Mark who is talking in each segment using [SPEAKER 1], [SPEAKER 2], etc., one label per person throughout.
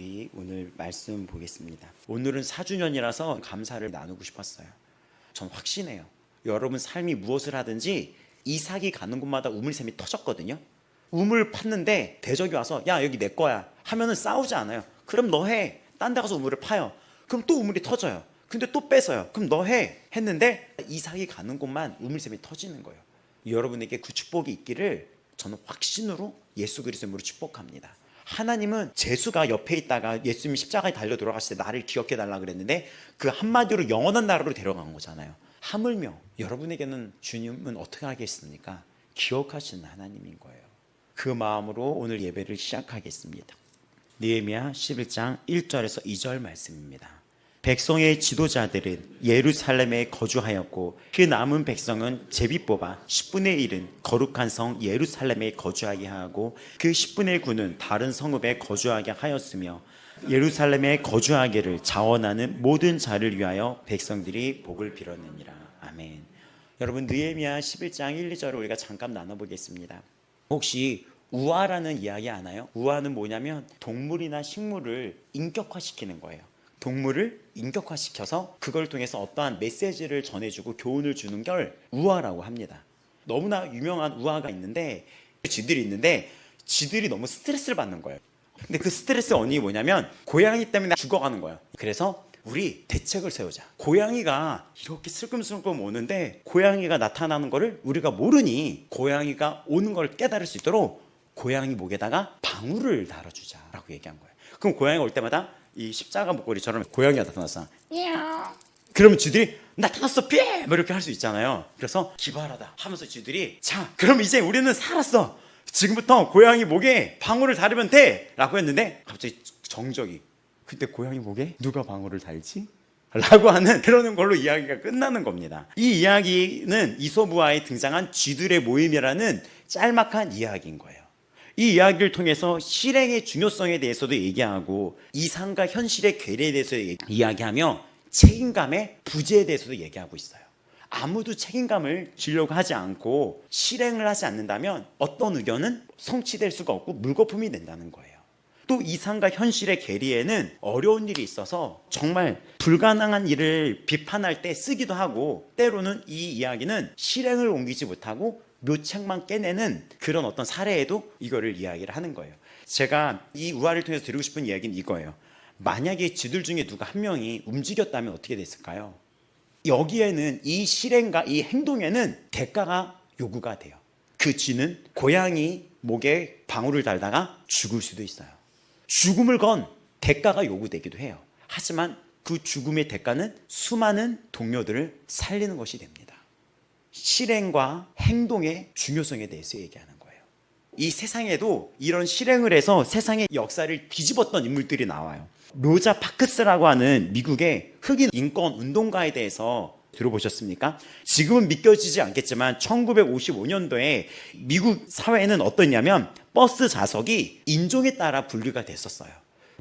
[SPEAKER 1] 우리 오늘 말씀 보겠습니다. 오늘은 4주년이라서 감사를 나누고 싶었어요. 전 확신해요. 여러분 삶이 무엇을 하든지 이삭이 가는 곳마다 우물샘이 터졌거든요. 우물 팠는데 대적이 와서 야 여기 내 거야 하면은 싸우지 않아요. 그럼 너 해. 딴 데 가서 우물을 파요. 그럼 또 우물이 터져요. 근데 또 뺏어요. 그럼 너 해. 했는데 이삭이 가는 곳만 우물샘이 터지는 거예요. 여러분에게 그 축복이 있기를 저는 확신으로 예수 그리스도로 축복합니다. 하나님은 제수가 옆에 있다가 예수님이 십자가에 달려 돌아가실 때 나를 기억해 달라 그랬는데 그 한마디로 영원한 나라로 데려간 거잖아요. 하물며 여러분에게는 주님은 어떻게 하겠습니까? 기억하시는 하나님인 거예요. 그 마음으로 오늘 예배를 시작하겠습니다. 느헤미야 11장 1절에서 2절 말씀입니다. 백성의 지도자들은 예루살렘에 거주하였고 그 남은 백성은 제비 뽑아 10분의 1은 거룩한 성 예루살렘에 거주하게 하고 그 10분의 9는 다른 성읍에 거주하게 하였으며 예루살렘에 거주하기를 자원하는 모든 자를 위하여 백성들이 복을 빌었느니라. 아멘. 여러분 느헤미야 11장 1, 2절을 우리가 잠깐 나눠보겠습니다. 혹시 우화라는 이야기 아나요? 우화는 뭐냐면 동물이나 식물을 인격화시키는 거예요. 동물을 인격화시켜서 그걸 통해서 어떠한 메시지를 전해주고 교훈을 주는 걸 우화라고 합니다. 너무나 유명한 우화가 있는데 쥐들이 너무 스트레스를 받는 거예요. 근데 그 스트레스 원인이 뭐냐면 고양이 때문에 죽어가는 거예요. 그래서 우리 대책을 세우자. 고양이가 이렇게 슬금슬금 오는데 고양이가 나타나는 거를 우리가 모르니 고양이가 오는 걸 깨달을 수 있도록 고양이 목에다가 방울을 달아주자라고 얘기한 거예요. 그럼 고양이가 올 때마다 이 십자가 목걸이처럼 고양이가 나타났어. 그러면 쥐들이 나타났어 피해! 뭐 이렇게 할 수 있잖아요. 그래서 기발하다 하면서 쥐들이 자 그럼 이제 우리는 살았어. 지금부터 고양이 목에 방울을 달으면 돼! 라고 했는데 갑자기 정적이 그때 고양이 목에 누가 방울을 달지? 라고 하는 그러는 걸로 이야기가 끝나는 겁니다. 이 이야기는 이솝우화에 등장한 쥐들의 모임이라는 짤막한 이야기인 거예요. 이 이야기를 통해서 실행의 중요성에 대해서도 얘기하고 이상과 현실의 괴리에 대해서 이야기하며 책임감의 부재에 대해서도 얘기하고 있어요. 아무도 책임감을 지려고 하지 않고 실행을 하지 않는다면 어떤 의견은 성취될 수가 없고 물거품이 된다는 거예요. 또 이상과 현실의 괴리에는 어려운 일이 있어서 정말 불가능한 일을 비판할 때 쓰기도 하고 때로는 이 이야기는 실행을 옮기지 못하고 묘책만 깨내는 그런 어떤 사례에도 이거를 이야기를 하는 거예요. 제가 이 우화를 통해서 드리고 싶은 이야기는 이거예요. 만약에 쥐들 중에 누가 한 명이 움직였다면 어떻게 됐을까요? 여기에는 이 실행과 이 행동에는 대가가 요구가 돼요. 그 쥐는 고양이 목에 방울을 달다가 죽을 수도 있어요. 죽음을 건 대가가 요구되기도 해요. 하지만 그 죽음의 대가는 수많은 동료들을 살리는 것이 됩니다. 실행과 행동의 중요성에 대해서 얘기하는 거예요. 이 세상에도 이런 실행을 해서 세상의 역사를 뒤집었던 인물들이 나와요. 로자 파크스라고 하는 미국의 흑인 인권 운동가에 대해서 들어보셨습니까? 지금은 믿겨지지 않겠지만 1955년도에 미국 사회에는 어떠냐면 버스 좌석이 인종에 따라 분류가 됐었어요.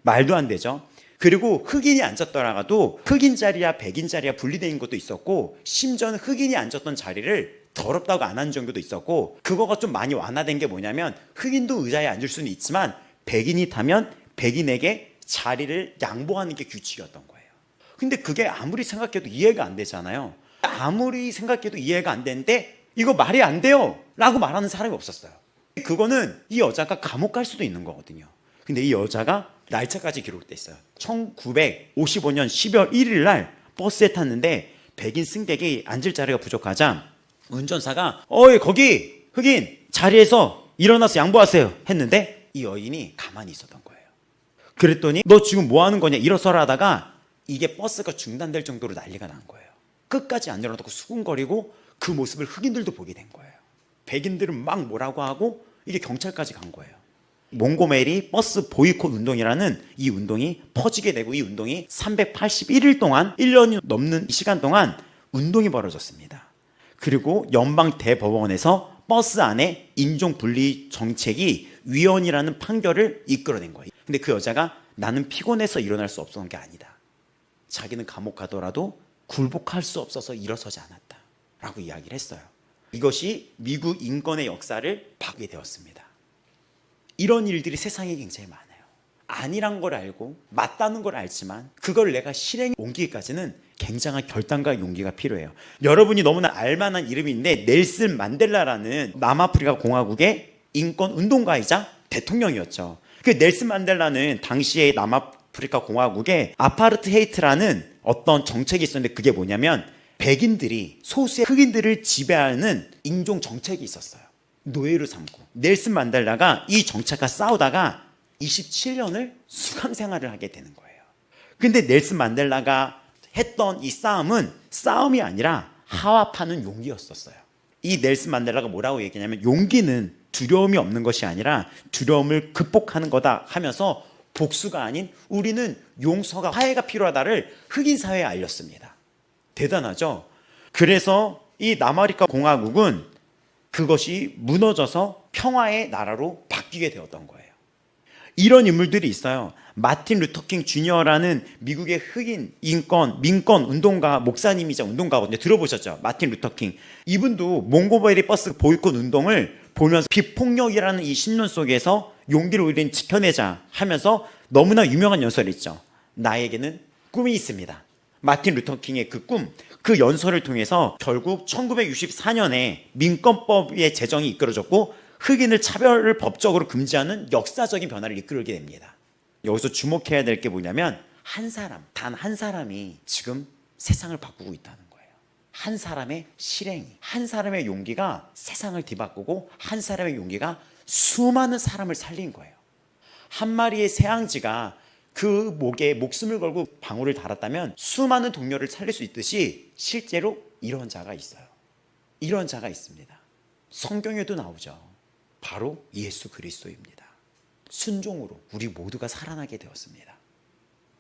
[SPEAKER 1] 말도 안 되죠. 그리고 흑인이 앉았더라도 흑인 자리야 백인 자리야 분리되어 있는 것도 있었고 심지어는 흑인이 앉았던 자리를 더럽다고 안 한 정도도 있었고 그거가 좀 많이 완화된 게 뭐냐면 흑인도 의자에 앉을 수는 있지만 백인이 타면 백인에게 자리를 양보하는 게 규칙이었던 거예요. 근데 그게 아무리 생각해도 이해가 안 되잖아요. 아무리 생각해도 이해가 안 되는데 이거 말이 안 돼요 라고 말하는 사람이 없었어요. 그거는 이 여자가 감옥 갈 수도 있는 거거든요. 근데 이 여자가 날짜까지 기록돼 있어요. 1955년 12월 1일 날 버스에 탔는데 백인 승객이 앉을 자리가 부족하자 운전사가 어이 거기 흑인 자리에서 일어나서 양보하세요 했는데 이 여인이 가만히 있었던 거예요. 그랬더니 너 지금 뭐 하는 거냐 일어서라 하다가 이게 버스가 중단될 정도로 난리가 난 거예요. 끝까지 안 일어나고 수군거리고 그 모습을 흑인들도 보게 된 거예요. 백인들은 막 뭐라고 하고 이게 경찰까지 간 거예요. 몽고메리 버스 보이콧 운동이라는 이 운동이 퍼지게 되고 이 운동이 381일 동안 1년이 넘는 시간 동안 운동이 벌어졌습니다. 그리고 연방 대법원에서 버스 안에 인종분리 정책이 위헌이라는 판결을 이끌어낸 거예요. 근데 그 여자가 나는 피곤해서 일어날 수 없었던 게 아니다. 자기는 감옥 가더라도 굴복할 수 없어서 일어서지 않았다 라고 이야기를 했어요. 이것이 미국 인권의 역사를 바꾸게 되었습니다. 이런 일들이 세상에 굉장히 많아요. 아니란 걸 알고 맞다는 걸 알지만 그걸 내가 실행에 옮기기까지는 굉장한 결단과 용기가 필요해요. 여러분이 너무나 알만한 이름인데 넬슨 만델라라는 남아프리카 공화국의 인권 운동가이자 대통령이었죠. 그 넬슨 만델라는 당시에 남아프리카 공화국에 아파르트헤이트라는 어떤 정책이 있었는데 그게 뭐냐면 백인들이 소수의 흑인들을 지배하는 인종 정책이 있었어요. 노예로 삼고. 넬슨 만델라가 이 정책과 싸우다가 27년을 수감 생활을 하게 되는 거예요. 근데 넬슨 만델라가 했던 이 싸움은 싸움이 아니라 화합하는 용기였었어요. 이 넬슨 만델라가 뭐라고 얘기하냐면 용기는 두려움이 없는 것이 아니라 두려움을 극복하는 거다 하면서 복수가 아닌 우리는 용서가 화해가 필요하다를 흑인 사회에 알렸습니다. 대단하죠? 그래서 이 남아프리카 공화국은 그것이 무너져서 평화의 나라로 바뀌게 되었던 거예요. 이런 인물들이 있어요. 마틴 루터킹 주니어라는 미국의 흑인 인권 민권 운동가 목사님이자 운동가거든요. 들어보셨죠? 마틴 루터킹. 이분도 몽고베리 버스 보이콧 운동을 보면서 비폭력이라는 이 신론 속에서 용기를 우리는 지켜내자 하면서 너무나 유명한 연설이 있죠. 나에게는 꿈이 있습니다. 마틴 루터킹의 그 꿈, 그 연설을 통해서 결국 1964년에 민권법의 제정이 이끌어졌고 흑인을 차별을 법적으로 금지하는 역사적인 변화를 이끌게 됩니다. 여기서 주목해야 될 게 뭐냐면 한 사람, 단 한 사람이 지금 세상을 바꾸고 있다는 거예요. 한 사람의 실행이, 한 사람의 용기가 세상을 뒤바꾸고 한 사람의 용기가 수많은 사람을 살린 거예요. 한 마리의 새앙쥐가 그 목에 목숨을 걸고 방울을 달았다면 수많은 동료를 살릴 수 있듯이 실제로 이런 자가 있어요. 이런 자가 있습니다. 성경에도 나오죠. 바로 예수 그리스도입니다. 순종으로 우리 모두가 살아나게 되었습니다.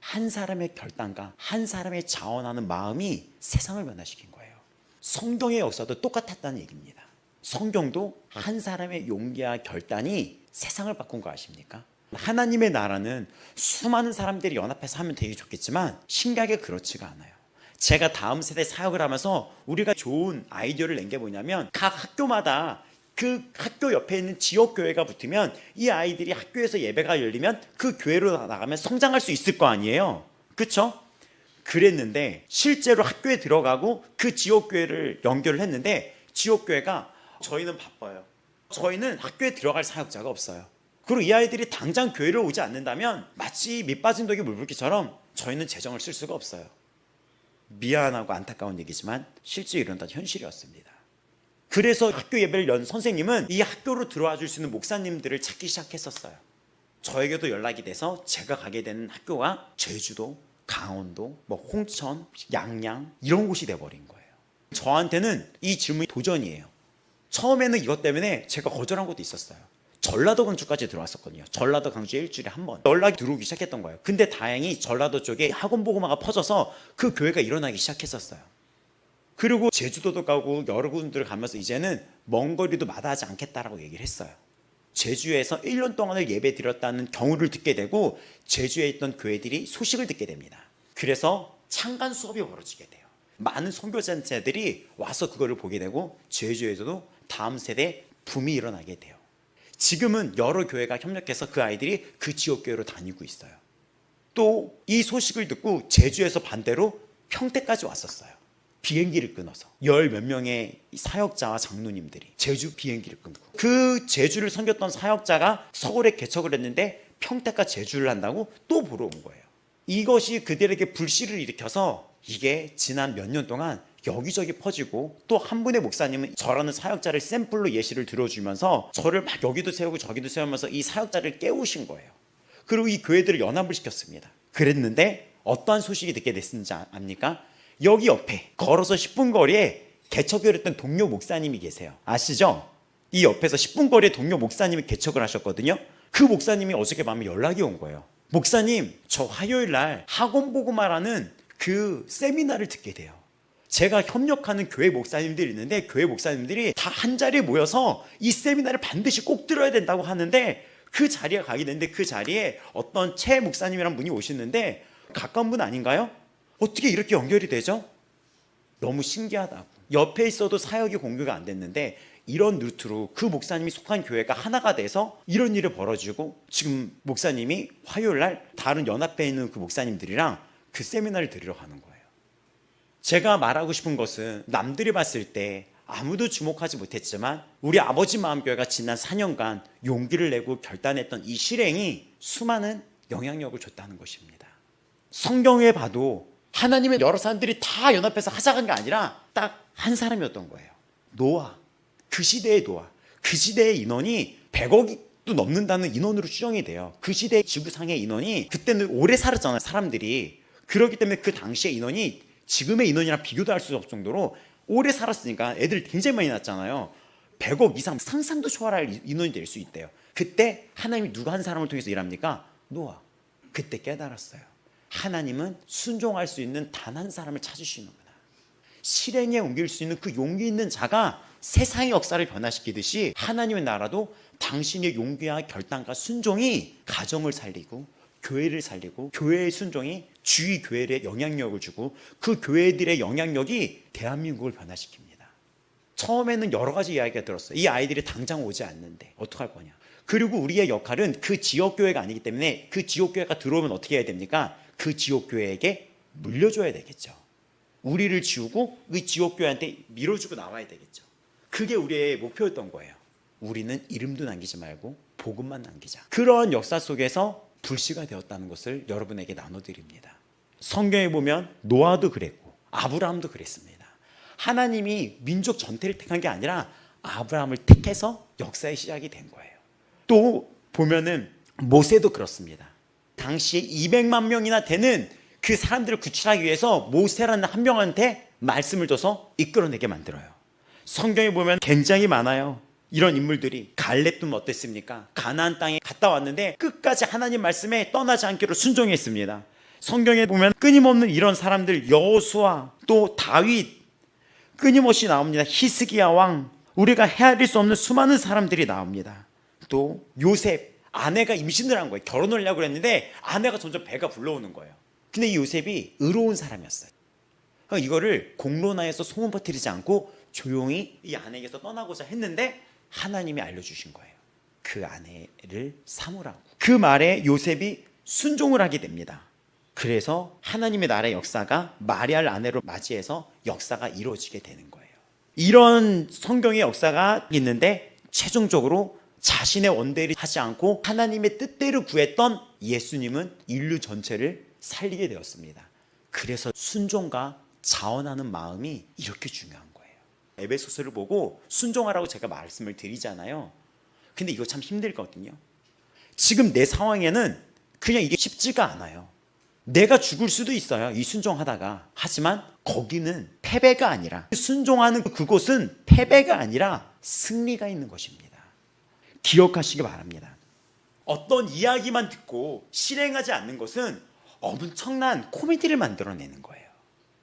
[SPEAKER 1] 한 사람의 결단과 한 사람의 자원하는 마음이 세상을 변화시킨 거예요. 성경의 역사도 똑같았다는 얘기입니다. 성경도 한 사람의 용기와 결단이 세상을 바꾼 거 아십니까? 하나님의 나라는 수많은 사람들이 연합해서 하면 되게 좋겠지만 신기하게 그렇지가 않아요. 제가 다음 세대 사역을 하면서 우리가 좋은 아이디어를 낸 게 뭐냐면 각 학교마다 그 학교 옆에 있는 지역교회가 붙으면 이 아이들이 학교에서 예배가 열리면 그 교회로 나가면 성장할 수 있을 거 아니에요. 그렇죠? 그랬는데 실제로 학교에 들어가고 그 지역교회를 연결을 했는데 지역교회가 저희는 바빠요. 저희는 학교에 들어갈 사역자가 없어요. 그리고 이 아이들이 당장 교회를 오지 않는다면 마치 밑 빠진 독에 물 붓기처럼 저희는 재정을 쓸 수가 없어요. 미안하고 안타까운 얘기지만 실제 이런 다 현실이었습니다. 그래서 학교 예배를 연 선생님은 이 학교로 들어와 줄 수 있는 목사님들을 찾기 시작했었어요. 저에게도 연락이 돼서 제가 가게 되는 학교가 제주도, 강원도, 홍천, 양양 이런 곳이 돼버린 거예요. 저한테는 이 질문이 도전이에요. 처음에는 이것 때문에 제가 거절한 것도 있었어요. 전라도 광주까지 들어왔었거든요. 전라도 광주에 일주일에 한 번 연락이 들어오기 시작했던 거예요. 근데 다행히 전라도 쪽에 학원 보고마가 퍼져서 그 교회가 일어나기 시작했었어요. 그리고 제주도도 가고 여러 군데를 가면서 이제는 먼 거리도 마다하지 않겠다라고 얘기를 했어요. 제주에서 1년 동안을 예배 드렸다는 경우를 듣게 되고 제주에 있던 교회들이 소식을 듣게 됩니다. 그래서 창간 수업이 벌어지게 돼요. 많은 선교단체들이 와서 그거를 보게 되고 제주에서도 다음 세대 붐이 일어나게 돼요. 지금은 여러 교회가 협력해서 그 아이들이 그 지역교회로 다니고 있어요. 또 이 소식을 듣고 제주에서 반대로 평택까지 왔었어요. 비행기를 끊어서 열 몇 명의 사역자와 장로님들이 제주 비행기를 끊고 그 제주를 섬겼던 사역자가 서울에 개척을 했는데 평택과 제주를 한다고 또 보러 온 거예요. 이것이 그들에게 불씨를 일으켜서 이게 지난 몇 년 동안 여기저기 퍼지고 또 한 분의 목사님은 저라는 사역자를 샘플로 예시를 들어주면서 저를 막 여기도 세우고 저기도 세우면서 이 사역자를 깨우신 거예요. 그리고 이 교회들을 연합을 시켰습니다. 그랬는데 어떠한 소식이 듣게 됐는지 압니까? 여기 옆에 걸어서 10분 거리에 개척을 했던 동료 목사님이 계세요. 아시죠? 이 옆에서 10분 거리에 동료 목사님이 개척을 하셨거든요. 그 목사님이 어저께 밤에 연락이 온 거예요. 목사님, 저 화요일 날 학원 보고마라는 그 세미나를 듣게 돼요. 제가 협력하는 교회 목사님들이 있는데 교회 목사님들이 다 한 자리에 모여서 이 세미나를 반드시 꼭 들어야 된다고 하는데 그 자리에 가게 됐는데 그 자리에 어떤 최 목사님이라는 분이 오시는데 가까운 분 아닌가요? 어떻게 이렇게 연결이 되죠? 너무 신기하다고. 옆에 있어도 사역이 공개가 안 됐는데 이런 루트로 그 목사님이 속한 교회가 하나가 돼서 이런 일이 벌어지고 지금 목사님이 화요일 날 다른 연합회에 있는 그 목사님들이랑 그 세미나를 들으러 가는 거예요. 제가 말하고 싶은 것은 남들이 봤을 때 아무도 주목하지 못했지만 우리 아버지 마음교회가 지난 4년간 용기를 내고 결단했던 이 실행이 수많은 영향력을 줬다는 것입니다. 성경에 봐도 하나님의 여러 사람들이 다 연합해서 하자는 게 아니라 딱 한 사람이었던 거예요. 노아. 그 시대의 노아. 그 시대의 인원이 100억도 넘는다는 인원으로 추정이 돼요. 그 시대의 지구상의 인원이 그때는 오래 살았잖아요, 사람들이. 그렇기 때문에 그 당시의 인원이 지금의 인원이랑 비교도 할 수 없을 정도로 오래 살았으니까 애들 굉장히 많이 낳았잖아요. 100억 이상 상상도 초월할 인원이 될 수 있대요. 그때 하나님이 누가 한 사람을 통해서 일합니까? 노아. 그때 깨달았어요. 하나님은 순종할 수 있는 단 한 사람을 찾으시는구나. 실행에 옮길 수 있는 그 용기 있는 자가 세상의 역사를 변화시키듯이 하나님의 나라도 당신의 용기와 결단과 순종이 가정을 살리고 교회를 살리고 교회의 순종이 주위 교회에 영향력을 주고 그 교회들의 영향력이 대한민국을 변화시킵니다. 처음에는 여러 가지 이야기가 들었어요. 이 아이들이 당장 오지 않는데 어떡할 거냐. 그리고 우리의 역할은 그 지역교회가 아니기 때문에 그 지역교회가 들어오면 어떻게 해야 됩니까? 그 지역교회에게 물려줘야 되겠죠. 우리를 지우고 그 지역교회한테 밀어주고 나와야 되겠죠. 그게 우리의 목표였던 거예요. 우리는 이름도 남기지 말고 복음만 남기자. 그런 역사 속에서 불씨가 되었다는 것을 여러분에게 나눠드립니다. 성경에 보면 노아도 그랬고 아브라함도 그랬습니다. 하나님이 민족 전체를 택한 게 아니라 아브라함을 택해서 역사의 시작이 된 거예요. 또 보면은 모세도 그렇습니다. 당시에 200만 명이나 되는 그 사람들을 구출하기 위해서 모세라는 한 명한테 말씀을 줘서 이끌어내게 만들어요. 성경에 보면 굉장히 많아요. 이런 인물들이. 갈렙도 어땠습니까? 가나안 땅에 갔다 왔는데 끝까지 하나님 말씀에 떠나지 않기로 순종했습니다. 성경에 보면 끊임없는 이런 사람들, 여호수아, 또 다윗, 끊임없이 나옵니다. 히스기야 왕, 우리가 헤아릴 수 없는 수많은 사람들이 나옵니다. 또 요셉, 아내가 임신을 한 거예요. 결혼을 하려고 했는데 아내가 점점 배가 불러오는 거예요. 근데 이 요셉이 의로운 사람이었어요. 이거를 공론화해서 소문 퍼뜨리지 않고 조용히 이 아내에게서 떠나고자 했는데 하나님이 알려주신 거예요. 그 아내를 삼으라고. 그 말에 요셉이 순종을 하게 됩니다. 그래서 하나님의 나라의 역사가 마리아를 아내로 맞이해서 역사가 이루어지게 되는 거예요. 이런 성경의 역사가 있는데 최종적으로 자신의 원대를 하지 않고 하나님의 뜻대로 구했던 예수님은 인류 전체를 살리게 되었습니다. 그래서 순종과 자원하는 마음이 이렇게 중요한 거예요. 에베소서를 보고 순종하라고 제가 말씀을 드리잖아요. 근데 이거 참 힘들거든요. 지금 내 상황에는 그냥 이게 쉽지가 않아요. 내가 죽을 수도 있어요, 이 순종하다가. 하지만 거기는 패배가 아니라, 순종하는 그곳은 패배가 아니라 승리가 있는 것입니다. 기억하시기 바랍니다. 어떤 이야기만 듣고 실행하지 않는 것은 엄청난 코미디를 만들어내는 거예요.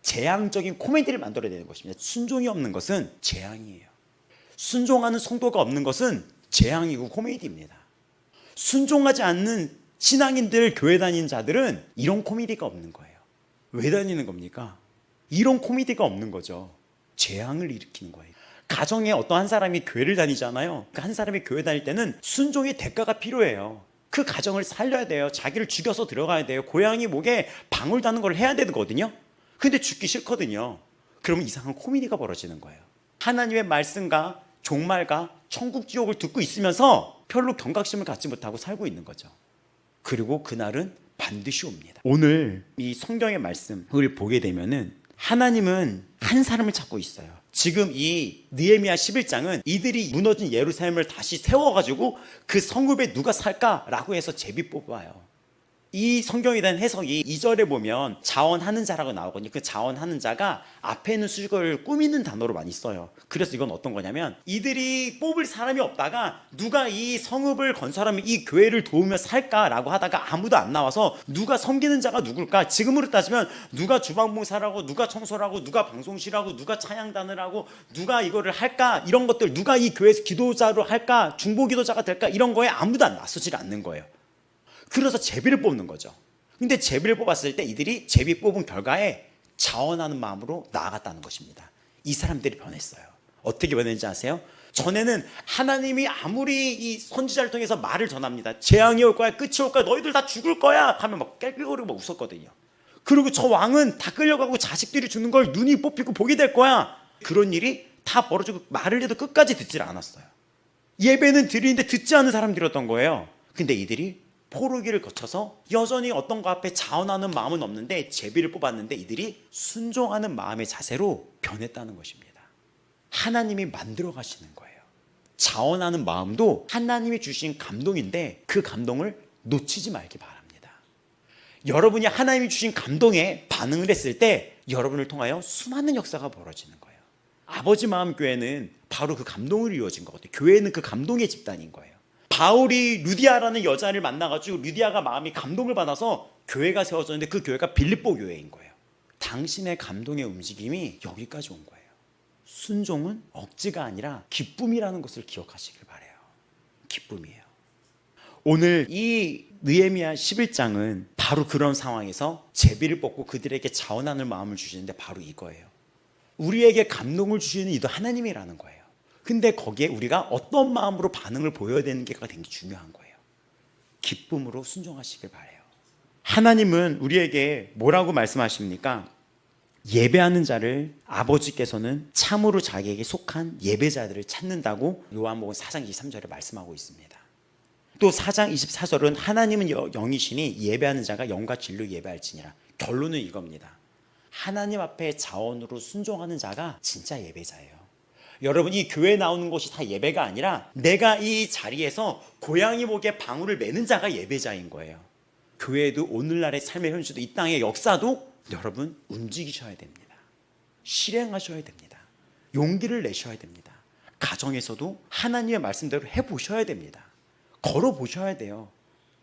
[SPEAKER 1] 재앙적인 코미디를 만들어내는 것입니다. 순종이 없는 것은 재앙이에요. 순종하는 성도가 없는 것은 재앙이고 코미디입니다. 순종하지 않는 신앙인들, 교회 다니는 자들은 이런 코미디가 없는 거예요. 왜 다니는 겁니까? 이런 코미디가 없는 거죠. 재앙을 일으키는 거예요. 가정에 어떤 한 사람이 교회를 다니잖아요. 그 한 사람이 교회 다닐 때는 순종의 대가가 필요해요. 그 가정을 살려야 돼요. 자기를 죽여서 들어가야 돼요. 고양이 목에 방울 다는 걸 해야 되거든요. 근데 죽기 싫거든요. 그러면 이상한 코미디가 벌어지는 거예요. 하나님의 말씀과 종말과 천국 지옥을 듣고 있으면서 별로 경각심을 갖지 못하고 살고 있는 거죠. 그리고 그날은 반드시 옵니다. 오늘 이 성경의 말씀을 보게 되면은 하나님은 한 사람을 찾고 있어요. 지금 이 느헤미야 11장은 이들이 무너진 예루살렘을 다시 세워가지고 그 성읍에 누가 살까라고 해서 제비 뽑아요. 이 성경에 대한 해석이 2절에 보면 자원하는 자라고 나오거든요. 그 자원하는 자가 앞에 있는 수식어를 꾸미는 단어로 많이 써요. 그래서 이건 어떤 거냐면 이들이 뽑을 사람이 없다가 누가 이 성읍을 건설하면 이 교회를 도우며 살까라고 하다가 아무도 안 나와서 누가 섬기는 자가 누굴까? 지금으로 따지면 누가 주방봉사라고, 누가 청소라고, 누가 방송실하고, 누가 찬양단을 하고, 누가 이거를 할까? 이런 것들, 누가 이 교회에서 기도자로 할까? 중보기도자가 될까? 이런 거에 아무도 나서질 않는 거예요. 그래서 제비를 뽑는 거죠. 근데 제비를 뽑았을 때 이들이 제비 뽑은 결과에 자원하는 마음으로 나아갔다는 것입니다. 이 사람들이 변했어요. 어떻게 변했는지 아세요? 전에는 하나님이 아무리 이 선지자를 통해서 말을 전합니다. 재앙이 올 거야, 끝이 올 거야, 너희들 다 죽을 거야 하면 막 깰끌거리고 막 웃었거든요. 그리고 저 왕은 다 끌려가고 자식들이 죽는 걸 눈이 뽑히고 보게 될 거야. 그런 일이 다 벌어지고 말을 해도 끝까지 듣질 않았어요. 예배는 드리는데 듣지 않는 사람들이었던 거예요. 근데 이들이 포로기를 거쳐서 여전히 어떤 거 앞에 자원하는 마음은 없는데 제비를 뽑았는데 이들이 순종하는 마음의 자세로 변했다는 것입니다. 하나님이 만들어 가시는 거예요. 자원하는 마음도 하나님이 주신 감동인데 그 감동을 놓치지 말기 바랍니다. 여러분이 하나님이 주신 감동에 반응을 했을 때 여러분을 통하여 수많은 역사가 벌어지는 거예요. 아버지 마음 교회는 바로 그 감동으로 이루어진 거거든요. 교회는 그 감동의 집단인 거예요. 바울이 루디아라는 여자를 만나가지고 루디아가 마음이 감동을 받아서 교회가 세워졌는데 그 교회가 빌립보 교회인 거예요. 당신의 감동의 움직임이 여기까지 온 거예요. 순종은 억지가 아니라 기쁨이라는 것을 기억하시길 바라요. 기쁨이에요. 오늘 이 느헤미야 11장은 바로 그런 상황에서 제비를 뽑고 그들에게 자원하는 마음을 주시는데 바로 이거예요. 우리에게 감동을 주시는 이도 하나님이라는 거예요. 근데 거기에 우리가 어떤 마음으로 반응을 보여야 되는 게가 되게 중요한 거예요. 기쁨으로 순종하시길 바라요. 하나님은 우리에게 뭐라고 말씀하십니까? 예배하는 자를 아버지께서는 참으로 자기에게 속한 예배자들을 찾는다고 요한복음 4장 23절에 말씀하고 있습니다. 또 4장 24절은 하나님은 영이시니 예배하는 자가 영과 진리로 예배할지니라. 결론은 이겁니다. 하나님 앞에 자원으로 순종하는 자가 진짜 예배자예요. 여러분, 이 교회에 나오는 것이 다 예배가 아니라 내가 이 자리에서 고양이 목에 방울을 매는 자가 예배자인 거예요. 교회도 오늘날의 삶의 현실도 이 땅의 역사도 여러분 움직이셔야 됩니다. 실행하셔야 됩니다. 용기를 내셔야 됩니다. 가정에서도 하나님의 말씀대로 해보셔야 됩니다. 걸어보셔야 돼요.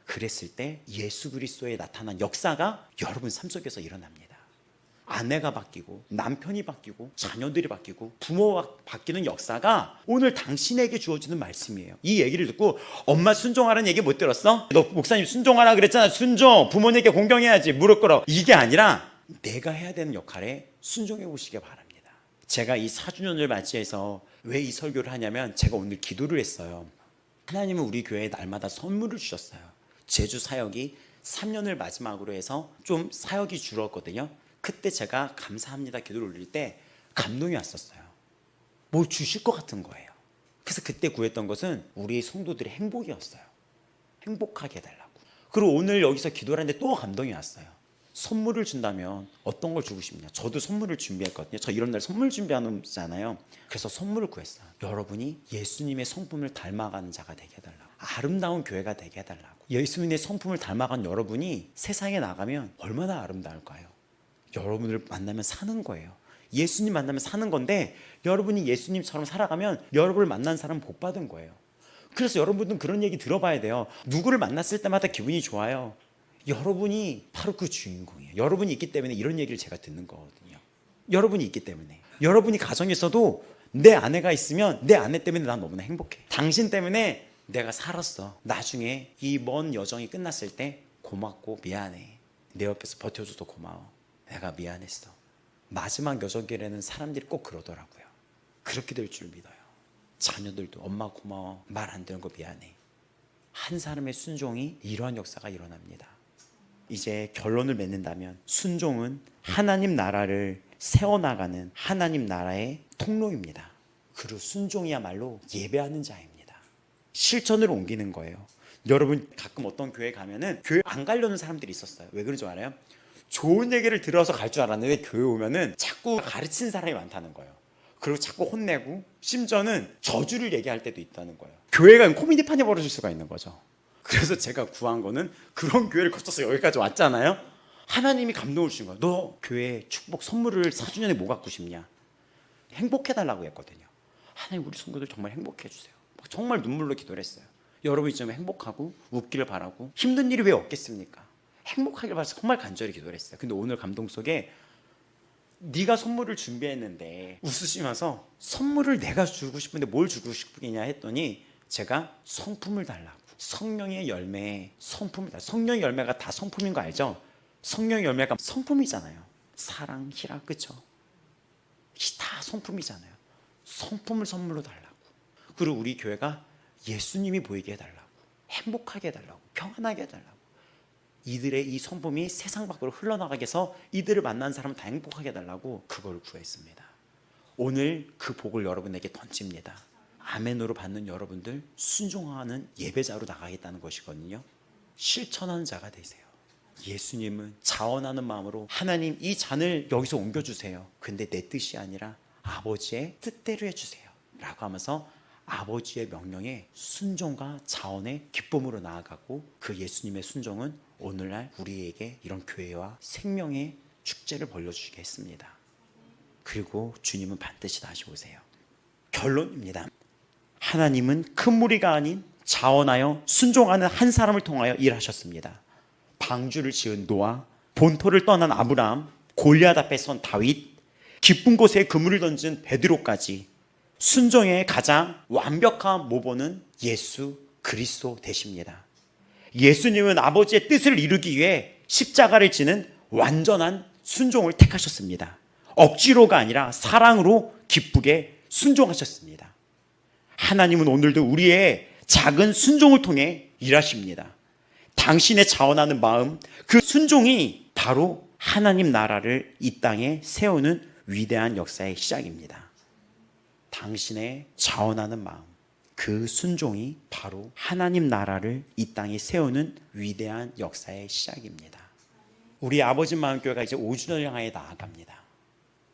[SPEAKER 1] 그랬을 때 예수 그리스도에 나타난 역사가 여러분 삶 속에서 일어납니다. 아내가 바뀌고 남편이 바뀌고 자녀들이 바뀌고 부모가 바뀌는 역사가 오늘 당신에게 주어지는 말씀이에요. 이 얘기를 듣고 엄마 순종하라는 얘기 못 들었어? 너 목사님 순종하라 그랬잖아. 순종. 부모님께 공경해야지. 무릎 꿇어. 이게 아니라 내가 해야 되는 역할에 순종해 보시기 바랍니다. 제가 이 4주년을 맞이해서 왜 이 설교를 하냐면 제가 오늘 기도를 했어요. 하나님은 우리 교회에 날마다 선물을 주셨어요. 제주 사역이 3년을 마지막으로 해서 좀 사역이 줄었거든요. 그때 제가 감사합니다 기도를 올릴 때 감동이 왔었어요. 뭐 주실 것 같은 거예요. 그래서 그때 구했던 것은 우리 성도들의 행복이었어요. 행복하게 해달라고. 그리고 오늘 여기서 기도를 하는데 또 감동이 왔어요. 선물을 준다면 어떤 걸 주고 싶냐. 저도 선물을 준비했거든요. 저 이런 날 선물 준비하잖아요. 그래서 선물을 구했어요. 여러분이 예수님의 성품을 닮아가는 자가 되게 해달라고. 아름다운 교회가 되게 해달라고. 예수님의 성품을 닮아간 여러분이 세상에 나가면 얼마나 아름다울까요? 여러분을 만나면 사는 거예요. 예수님 만나면 사는 건데 여러분이 예수님처럼 살아가면 여러분을 만난 사람 복 받은 거예요. 그래서 여러분들은 그런 얘기 들어봐야 돼요. 누구를 만났을 때마다 기분이 좋아요. 여러분이 바로 그 주인공이에요. 여러분이 있기 때문에 이런 얘기를 제가 듣는 거거든요. 여러분이 있기 때문에. 여러분이 가정에서도 내 아내가 있으면 내 아내 때문에 난 너무나 행복해. 당신 때문에 내가 살았어. 나중에 이 먼 여정이 끝났을 때 고맙고 미안해. 내 옆에서 버텨줘서 고마워. 내가 미안했어. 마지막 여정길에는 사람들이 꼭 그러더라고요. 그렇게 될 줄 믿어요. 자녀들도 엄마 고마워. 말 안 되는 거 미안해. 한 사람의 순종이 이러한 역사가 일어납니다. 이제 결론을 맺는다면 순종은 하나님 나라를 세워나가는 하나님 나라의 통로입니다. 그리고 순종이야말로 예배하는 자입니다. 실천으로 옮기는 거예요. 여러분 가끔 어떤 교회 가면은 교회 안 가려는 사람들이 있었어요. 왜 그런 줄 알아요? 좋은 얘기를 들어서 갈 줄 알았는데 교회 오면은 자꾸 가르치는 사람이 많다는 거예요. 그리고 자꾸 혼내고 심지어는 저주를 얘기할 때도 있다는 거예요. 교회가 코미디판이 벌어질 수가 있는 거죠. 그래서 제가 구한 거는 그런 교회를 거쳐서 여기까지 왔잖아요. 하나님이 감동을 주신 거예요. 너 교회 축복 선물을 4주년에 뭐 갖고 싶냐? 행복해달라고 했거든요. 하나님 우리 성도들 정말 행복해 주세요. 정말 눈물로 기도를 했어요. 여러분이 좀 행복하고 웃기를 바라고 힘든 일이 왜 없겠습니까? 행복하길 바라서 정말 간절히 기도를 했어요. 근데 오늘 감동 속에 네가 선물을 준비했는데 웃으시면서 선물을 내가 주고 싶은데 뭘 주고 싶으냐 했더니 제가 성품을 달라고. 성령의 열매에 성품을 달라고. 성령의 열매가 다 성품인 거 알죠? 성령의 열매가 성품이잖아요. 사랑, 희락, 그쵸? 다 성품이잖아요. 성품을 선물로 달라고. 그리고 우리 교회가 예수님이 보이게 해달라고, 행복하게 해달라고, 평안하게 해달라고, 이들의 이 성품이 세상 밖으로 흘러나가게 해서 이들을 만난 사람 다 행복하게 해달라고 그걸 구했습니다. 오늘 그 복을 여러분에게 던집니다. 아멘으로 받는 여러분들 순종하는 예배자로 나가겠다는 것이거든요. 실천하는 자가 되세요. 예수님은 자원하는 마음으로 하나님 이 잔을 여기서 옮겨주세요. 근데 내 뜻이 아니라 아버지의 뜻대로 해주세요 라고 하면서 아버지의 명령에 순종과 자원의 기쁨으로 나아가고, 그 예수님의 순종은 오늘날 우리에게 이런 교회와 생명의 축제를 벌려주시게 했습니다. 그리고 주님은 반드시 다시 오세요. 결론입니다. 하나님은 큰 무리가 아닌 자원하여 순종하는 한 사람을 통하여 일하셨습니다. 방주를 지은 노아, 본토를 떠난 아브라함, 골리앗 앞에 선 다윗, 깊은 곳에 그물을 던진 베드로까지 순종의 가장 완벽한 모범은 예수 그리스도 되십니다. 예수님은 아버지의 뜻을 이루기 위해 십자가를 지는 완전한 순종을 택하셨습니다. 억지로가 아니라 사랑으로 기쁘게 순종하셨습니다. 하나님은 오늘도 우리의 작은 순종을 통해 일하십니다. 당신의 자원하는 마음, 그 순종이 바로 하나님 나라를 이 땅에 세우는 위대한 역사의 시작입니다. 당신의 자원하는 마음, 그 순종이 바로 하나님 나라를 이 땅에 세우는 위대한 역사의 시작입니다. 우리 아버지 마음교회가 이제 5주년을 향해 나아갑니다.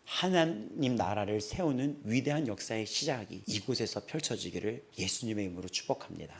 [SPEAKER 1] 하나님 나라를 세우는 위대한 역사의 시작이 이곳에서 펼쳐지기를 예수님의 이름으로 축복합니다.